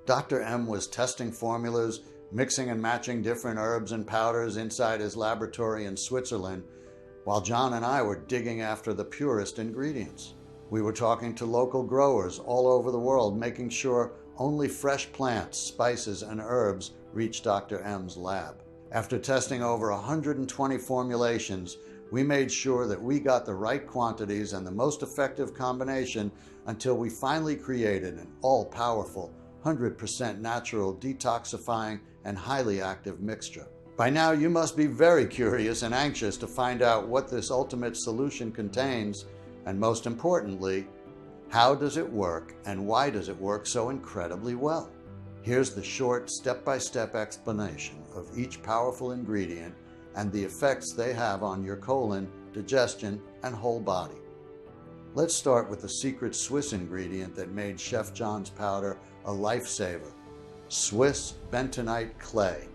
Dr. M was testing formulas, mixing and matching different herbs and powders inside his laboratory in Switzerland, while John and I were digging after the purest ingredients. We were talking to local growers all over the world, making sure only fresh plants, spices, and herbs reached Dr. M's lab. After testing over 120 formulations, we made sure that we got the right quantities and the most effective combination until we finally created an all-powerful, 100% natural, detoxifying, and highly active mixture. By now, you must be very curious and anxious to find out what this ultimate solution contains, and most importantly, how does it work and why does it work so incredibly well? Here's the short step-by-step explanation of each powerful ingredient and the effects they have on your colon, digestion, and whole body. Let's start with the secret Swiss ingredient that made Chef John's powder a lifesaver: Swiss bentonite clay.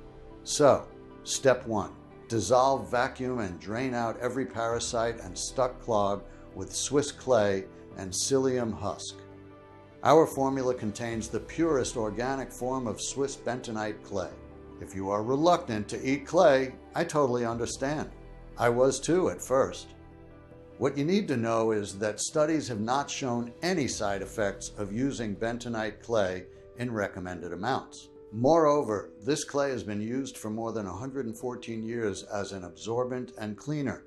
So, step 1. Dissolve, vacuum, and drain out every parasite and stuck clog with Swiss clay and psyllium husk. Our formula contains the purest organic form of Swiss bentonite clay. If you are reluctant to eat clay, I totally understand. I was too at first. What you need to know is that studies have not shown any side effects of using bentonite clay in recommended amounts. Moreover, this clay has been used for more than 114 years as an absorbent and cleaner.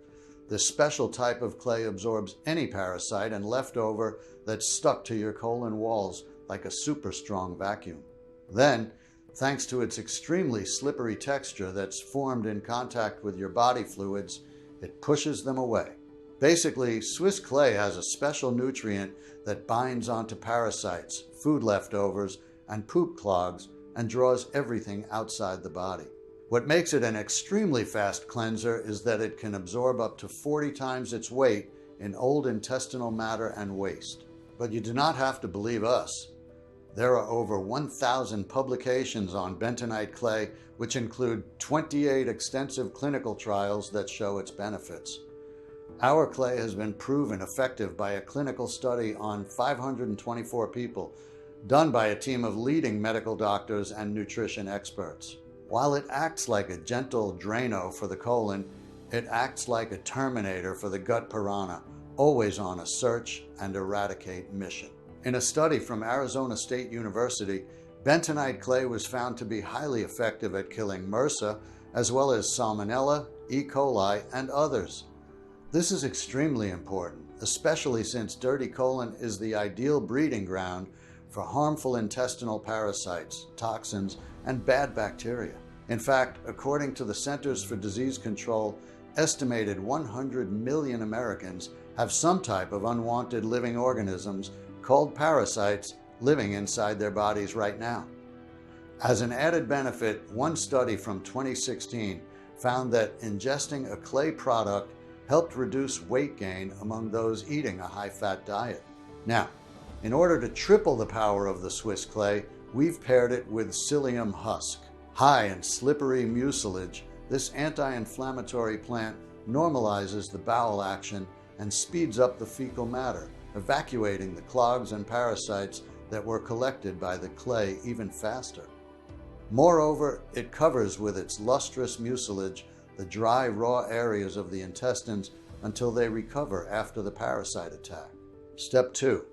This special type of clay absorbs any parasite and leftover that's stuck to your colon walls like a super strong vacuum. Then, thanks to its extremely slippery texture that's formed in contact with your body fluids, it pushes them away. Basically, Swiss clay has a special nutrient that binds onto parasites, food leftovers, and poop clogs and draws everything outside the body. What makes it an extremely fast cleanser is that it can absorb up to 40 times its weight in old intestinal matter and waste. But you do not have to believe us. There are over 1,000 publications on bentonite clay, which include 28 extensive clinical trials that show its benefits. Our clay has been proven effective by a clinical study on 524 people, done by a team of leading medical doctors and nutrition experts. While it acts like a gentle Drano for the colon, it acts like a Terminator for the gut piranha, always on a search and eradicate mission. In a study from Arizona State University, bentonite clay was found to be highly effective at killing MRSA, as well as Salmonella, E. coli, and others. This is extremely important, especially since dirty colon is the ideal breeding ground for harmful intestinal parasites, toxins, and bad bacteria. In fact, according to the Centers for Disease Control, estimated 100 million Americans have some type of unwanted living organisms called parasites living inside their bodies right now. As an added benefit, one study from 2016 found that ingesting a clay product helped reduce weight gain among those eating a high-fat diet. Now, in order to triple the power of the Swiss clay, we've paired it with psyllium husk. High in slippery mucilage, this anti-inflammatory plant normalizes the bowel action and speeds up the fecal matter, evacuating the clogs and parasites that were collected by the clay even faster. Moreover, it covers with its lustrous mucilage the dry, raw areas of the intestines until they recover after the parasite attack. Step 2.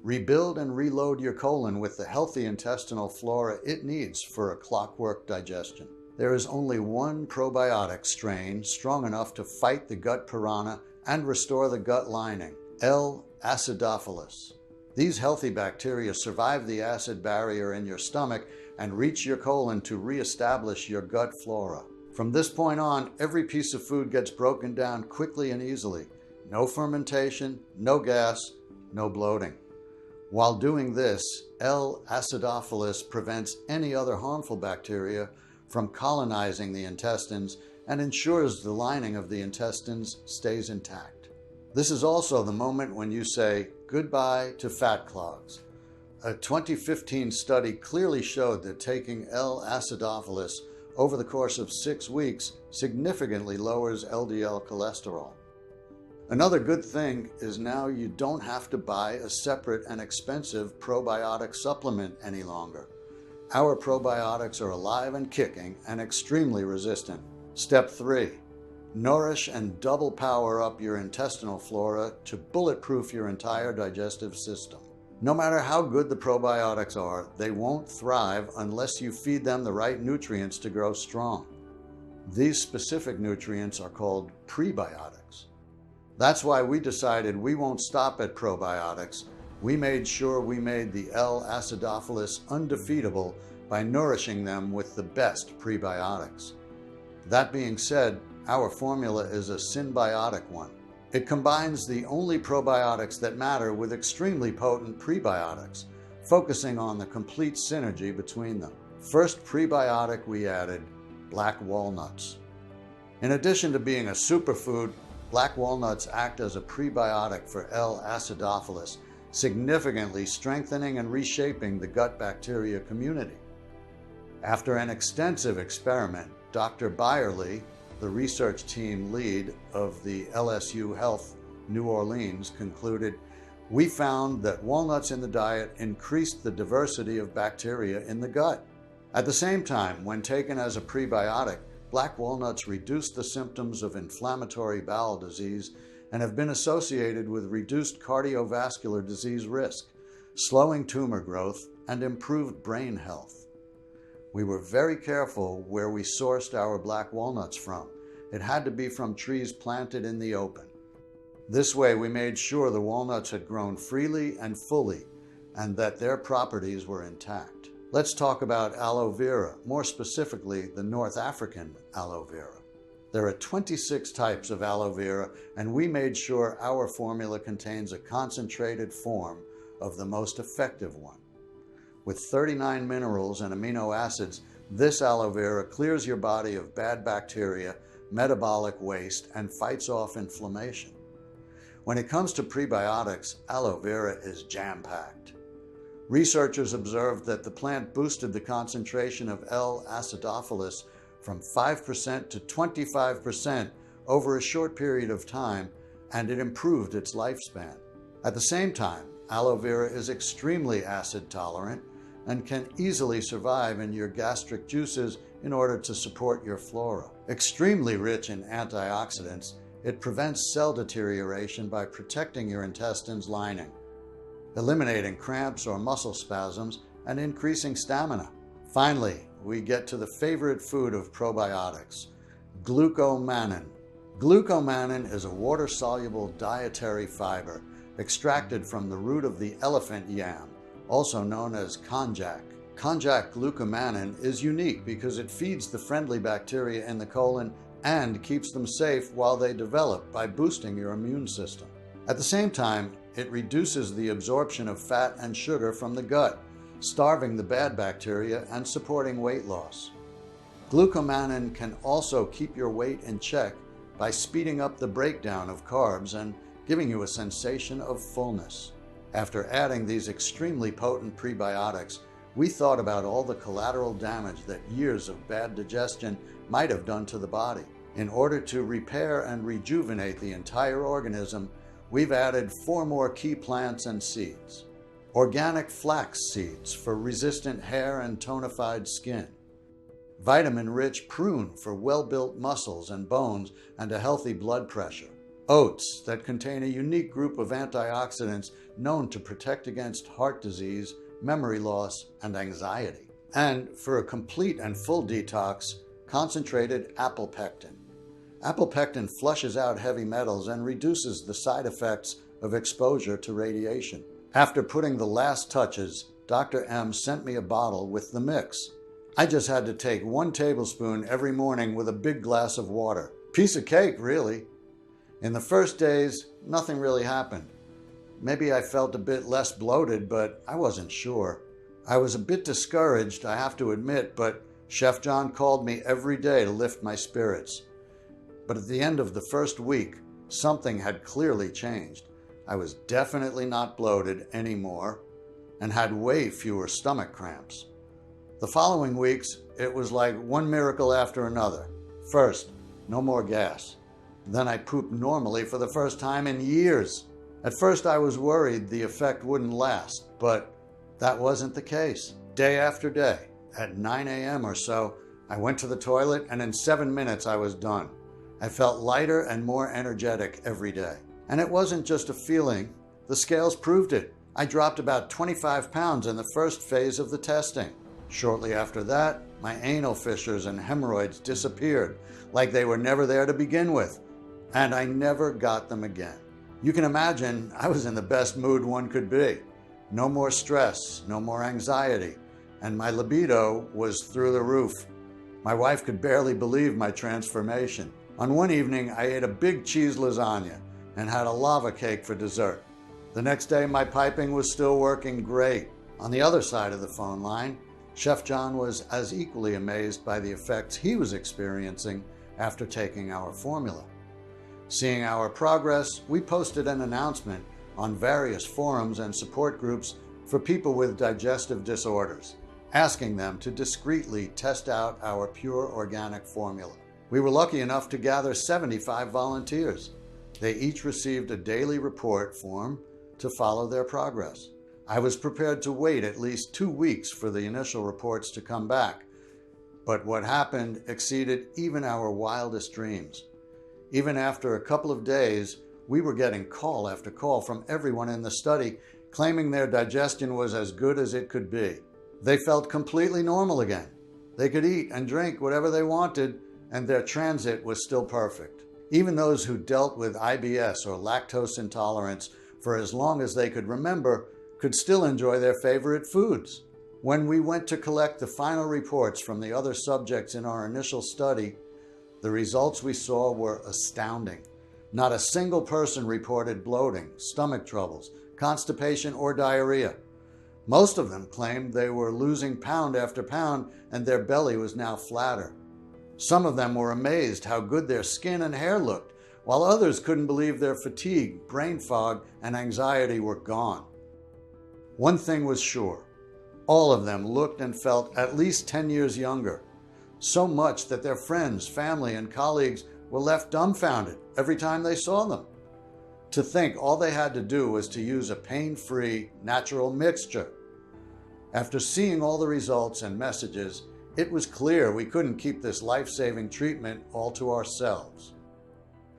Rebuild and reload your colon with the healthy intestinal flora it needs for a clockwork digestion. There is only one probiotic strain strong enough to fight the gut piranha and restore the gut lining, L. acidophilus. These healthy bacteria survive the acid barrier in your stomach and reach your colon to reestablish your gut flora. From this point on, every piece of food gets broken down quickly and easily. No fermentation, no gas, no bloating. While doing this, L. acidophilus prevents any other harmful bacteria from colonizing the intestines and ensures the lining of the intestines stays intact. This is also the moment when you say goodbye to fat clogs. A 2015 study clearly showed that taking L. acidophilus over the course of 6 weeks significantly lowers LDL cholesterol. Another good thing is now you don't have to buy a separate and expensive probiotic supplement any longer. Our probiotics are alive and kicking and extremely resistant. Step 3. Nourish and double power up your intestinal flora to bulletproof your entire digestive system. No matter how good the probiotics are, they won't thrive unless you feed them the right nutrients to grow strong. These specific nutrients are called prebiotics. That's why we decided we won't stop at probiotics. We made sure we made the L. acidophilus undefeatable by nourishing them with the best prebiotics. That being said, our formula is a symbiotic one. It combines the only probiotics that matter with extremely potent prebiotics, focusing on the complete synergy between them. First prebiotic we added, black walnuts. In addition to being a superfood, black walnuts act as a prebiotic for L. acidophilus, significantly strengthening and reshaping the gut bacteria community. After an extensive experiment, Dr. Byerly, the research team lead of the LSU Health New Orleans, concluded, "We found that walnuts in the diet increased the diversity of bacteria in the gut." At the same time, when taken as a prebiotic, black walnuts reduce the symptoms of inflammatory bowel disease and have been associated with reduced cardiovascular disease risk, slowing tumor growth, and improved brain health. We were very careful where we sourced our black walnuts from. It had to be from trees planted in the open. This way we made sure the walnuts had grown freely and fully, and that their properties were intact. Let's talk about aloe vera, more specifically the North African aloe vera. There are 26 types of aloe vera, and we made sure our formula contains a concentrated form of the most effective one. With 39 minerals and amino acids, this aloe vera clears your body of bad bacteria, metabolic waste, and fights off inflammation. When it comes to prebiotics, aloe vera is jam-packed. Researchers observed that the plant boosted the concentration of L. acidophilus from 5% to 25% over a short period of time, and it improved its lifespan. At the same time, aloe vera is extremely acid tolerant and can easily survive in your gastric juices in order to support your flora. Extremely rich in antioxidants, it prevents cell deterioration by protecting your intestines lining, eliminating cramps or muscle spasms, and increasing stamina. Finally, we get to the favorite food of probiotics, glucomannan. Glucomannan is a water-soluble dietary fiber extracted from the root of the elephant yam, also known as konjac. Konjac glucomannan is unique because it feeds the friendly bacteria in the colon and keeps them safe while they develop by boosting your immune system. At the same time, it reduces the absorption of fat and sugar from the gut, starving the bad bacteria and supporting weight loss. Glucomannan can also keep your weight in check by speeding up the breakdown of carbs and giving you a sensation of fullness. After adding these extremely potent prebiotics, we thought about all the collateral damage that years of bad digestion might have done to the body. In order to repair and rejuvenate the entire organism, we've added 4 more key plants and seeds. Organic flax seeds for resistant hair and tonified skin. Vitamin-rich prune for well-built muscles and bones and a healthy blood pressure. Oats that contain a unique group of antioxidants known to protect against heart disease, memory loss, and anxiety. And for a complete and full detox, concentrated apple pectin. Apple pectin flushes out heavy metals and reduces the side effects of exposure to radiation. After putting the last touches, Dr. M sent me a bottle with the mix. I just had to take 1 tablespoon every morning with a big glass of water. Piece of cake, really. In the first days, nothing really happened. Maybe I felt a bit less bloated, but I wasn't sure. I was a bit discouraged, I have to admit, but Chef John called me every day to lift my spirits. But at the end of the first week, something had clearly changed. I was definitely not bloated anymore and had way fewer stomach cramps. The following weeks, it was like one miracle after another. First, no more gas. Then I pooped normally for the first time in years. At first I was worried the effect wouldn't last, but that wasn't the case. Day after day, at 9 a.m. or so, I went to the toilet, and in 7 minutes I was done. I felt lighter and more energetic every day. And it wasn't just a feeling. The scales proved it. I dropped about 25 pounds in the first phase of the testing. Shortly after that, my anal fissures and hemorrhoids disappeared, like they were never there to begin with. And I never got them again. You can imagine I was in the best mood one could be. No more stress, no more anxiety, and my libido was through the roof. My wife could barely believe my transformation. On one evening, I ate a big cheese lasagna and had a lava cake for dessert. The next day, my piping was still working great. On the other side of the phone line, Chef John was as equally amazed by the effects he was experiencing after taking our formula. Seeing our progress, we posted an announcement on various forums and support groups for people with digestive disorders, asking them to discreetly test out our pure organic formula. We were lucky enough to gather 75 volunteers. They each received a daily report form to follow their progress. I was prepared to wait at least 2 weeks for the initial reports to come back, but what happened exceeded even our wildest dreams. Even after a couple of days, we were getting call after call from everyone in the study claiming their digestion was as good as it could be. They felt completely normal again. They could eat and drink whatever they wanted, and their transit was still perfect. Even those who dealt with IBS or lactose intolerance for as long as they could remember could still enjoy their favorite foods. When we went to collect the final reports from the other subjects in our initial study, the results we saw were astounding. Not a single person reported bloating, stomach troubles, constipation, or diarrhea. Most of them claimed they were losing pound after pound and their belly was now flatter. Some of them were amazed how good their skin and hair looked, while others couldn't believe their fatigue, brain fog, and anxiety were gone. One thing was sure, all of them looked and felt at least 10 years younger, so much that their friends, family, and colleagues were left dumbfounded every time they saw them. To think all they had to do was to use a pain-free, natural mixture. After seeing all the results and messages, it was clear we couldn't keep this life-saving treatment all to ourselves.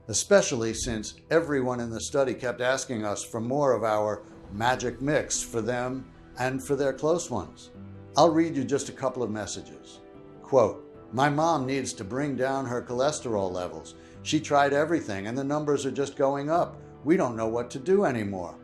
Especially since everyone in the study kept asking us for more of our magic mix for them and for their close ones. I'll read you just a couple of messages. Quote, "My mom needs to bring down her cholesterol levels. She tried everything and the numbers are just going up. We don't know what to do anymore.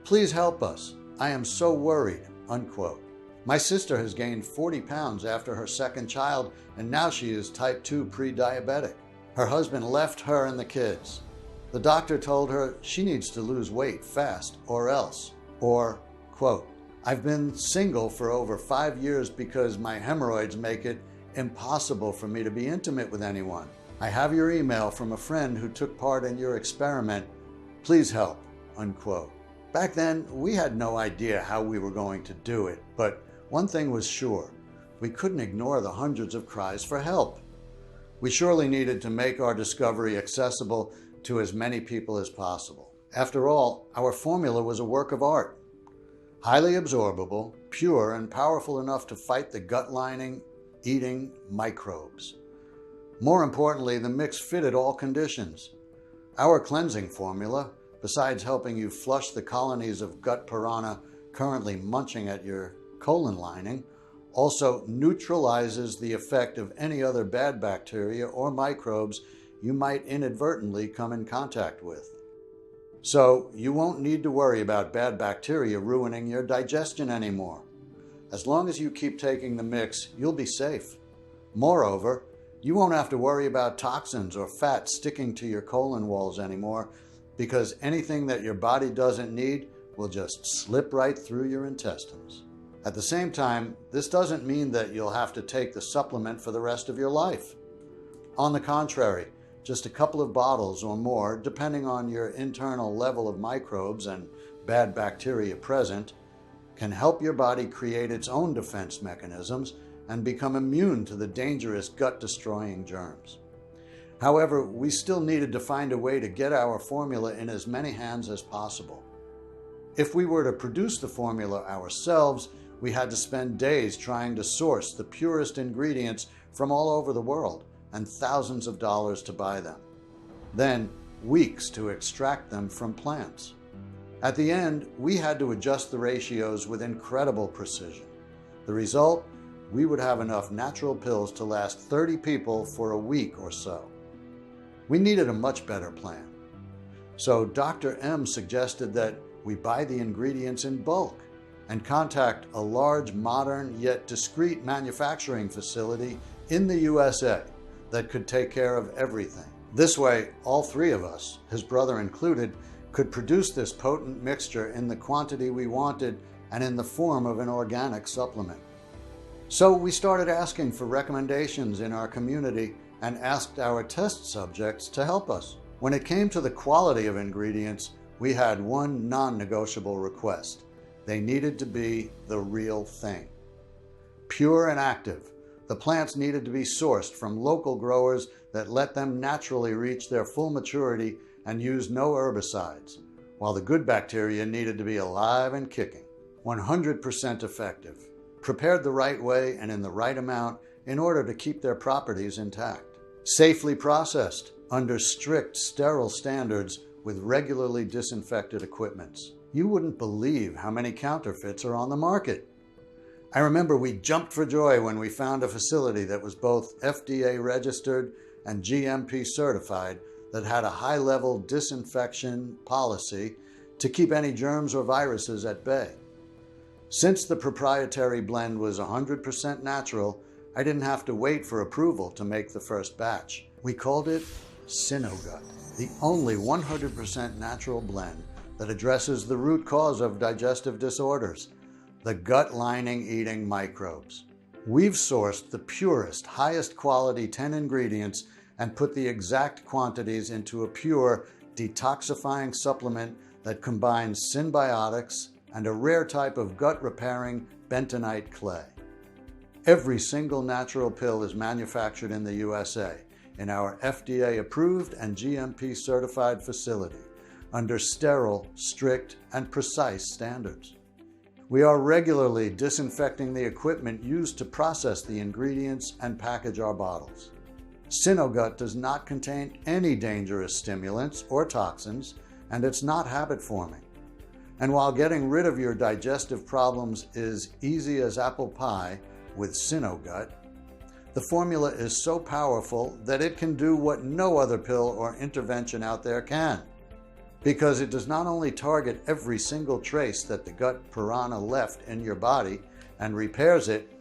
Please help us. I am so worried." Unquote. "My sister has gained 40 pounds after her second child, and now she is type 2 pre-diabetic. Her husband left her and the kids. The doctor told her she needs to lose weight fast or else." Or, quote, "I've been single for over 5 years because my hemorrhoids make it impossible for me to be intimate with anyone. I have your email from a friend who took part in your experiment. Please help." Unquote. Back then, we had no idea how we were going to do it, but one thing was sure, we couldn't ignore the hundreds of cries for help. We surely needed to make our discovery accessible to as many people as possible. After all, our formula was a work of art. Highly absorbable, pure, and powerful enough to fight the gut lining, eating microbes. More importantly, the mix fitted all conditions. Our cleansing formula, besides helping you flush the colonies of gut piranha currently munching at your colon lining, also neutralizes the effect of any other bad bacteria or microbes you might inadvertently come in contact with. So you won't need to worry about bad bacteria ruining your digestion anymore. As long as you keep taking the mix, you'll be safe. Moreover, you won't have to worry about toxins or fat sticking to your colon walls anymore, because anything that your body doesn't need will just slip right through your intestines. At the same time, this doesn't mean that you'll have to take the supplement for the rest of your life. On the contrary, just a couple of bottles or more, depending on your internal level of microbes and bad bacteria present, can help your body create its own defense mechanisms and become immune to the dangerous gut-destroying germs. However, we still needed to find a way to get our formula in as many hands as possible. If we were to produce the formula ourselves, We had to spend days trying to source the purest ingredients from all over the world and thousands of dollars to buy them. Then weeks to extract them from plants. At the end, we had to adjust the ratios with incredible precision. The result? We would have enough natural pills to last 30 people for a week or so. We needed a much better plan. So Dr. M suggested that we buy the ingredients in bulk and contact a large, modern, yet discreet manufacturing facility in the USA that could take care of everything. This way, all three of us, his brother included, could produce this potent mixture in the quantity we wanted and in the form of an organic supplement. So we started asking for recommendations in our community and asked our test subjects to help us. When it came to the quality of ingredients, we had one non-negotiable request. They needed to be the real thing. Pure and active, the plants needed to be sourced from local growers that let them naturally reach their full maturity and use no herbicides, while the good bacteria needed to be alive and kicking. 100% effective, prepared the right way and in the right amount in order to keep their properties intact. Safely processed under strict sterile standards with regularly disinfected equipments. You wouldn't believe how many counterfeits are on the market. I remember we jumped for joy when we found a facility that was both FDA registered and GMP certified that had a high-level disinfection policy to keep any germs or viruses at bay. Since the proprietary blend was 100% natural, I didn't have to wait for approval to make the first batch. We called it Sinogut, the only 100% natural blend that addresses the root cause of digestive disorders, the gut lining eating microbes. We've sourced the purest, highest quality 10 ingredients and put the exact quantities into a pure, detoxifying supplement that combines symbiotics and a rare type of gut-repairing bentonite clay. Every single natural pill is manufactured in the USA in our FDA-approved and GMP-certified facility under sterile, strict, and precise standards. We are regularly disinfecting the equipment used to process the ingredients and package our bottles. Sinogut does not contain any dangerous stimulants or toxins, and it's not habit-forming. And while getting rid of your digestive problems is easy as apple pie with Sinogut, the formula is so powerful that it can do what no other pill or intervention out there can. Because it does not only target every single trace that the gut piranha left in your body and repairs it,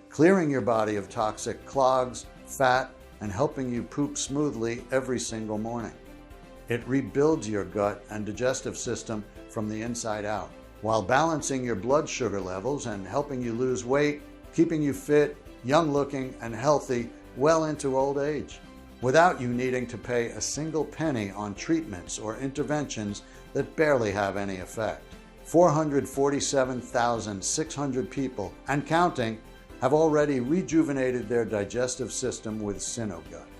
clearing your body of toxic clogs, fat, and helping you poop smoothly every single morning. It rebuilds your gut and digestive system from the inside out, while balancing your blood sugar levels and helping you lose weight, keeping you fit, young-looking, and healthy well into old age, without you needing to pay a single penny on treatments or interventions that barely have any effect. 447,600 people, and counting, have already rejuvenated their digestive system with Sinogut.